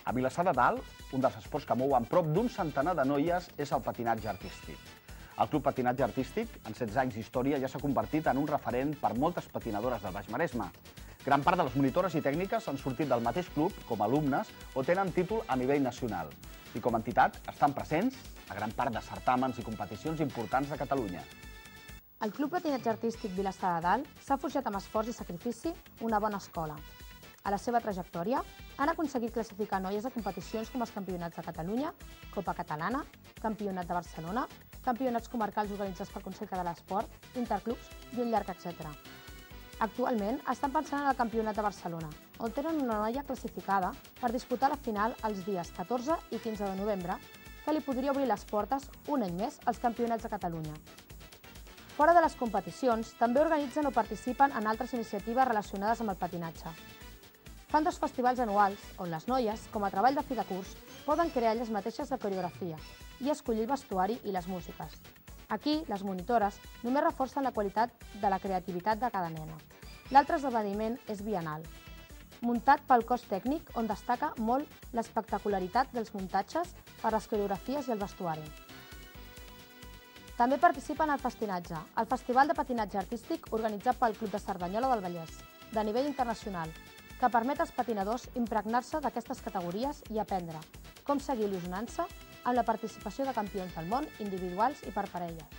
A Vilassar de Dalt, un dels esports que mouen prop d'un centenar de noies és el patinatge artístic. El Club Patinatge Artístic, en 16 anys d'història, ja s'ha convertit en un referent per moltes patinadores del Baix Maresme. Gran part de les monitores i tècniques han sortit del mateix club com a alumnes o tenen títol a nivell nacional. I com a entitat estan presents a gran part de certàmens i competicions importants de Catalunya. El Club Patinatge Artístic Vilassar de Dalt s'ha forjat amb esforç i sacrifici una bona escola. A la seva trajectòria han aconseguit classificar noies a competicions com els Campionats de Catalunya, Copa Catalana, Campionat de Barcelona, campionats comarcals organitzats pel Consell Català d'Esport, interclubs i un llarg etcètera. Actualment estan pensant en el Campionat de Barcelona, on tenen una noia classificada per disputar la final els dies 14 i 15 de novembre, que li podria obrir les portes un any més als Campionats de Catalunya. Fora de les competicions, també organitzen o participen en altres iniciatives relacionades amb el patinatge. Fan 2 festivals anuals on les noies, com a treball de fi de curs, poden crear elles mateixes la coreografia i escollir el vestuari i les músiques. Aquí, les monitores només reforcen la qualitat de la creativitat de cada nena. L'altre esdeveniment és biennal, muntat pel cos tècnic on destaca molt l'espectacularitat dels muntatges per les coreografies i el vestuari. També participen al Festinatge, el festival de patinatge artístic organitzat pel Club de Cerdanyola del Vallès, de nivell internacional, que permet als patinadors impregnar-se d'aquestes categories i aprendre com seguir il·lusionant-se amb la participació de campions del món, individuals i per parelles.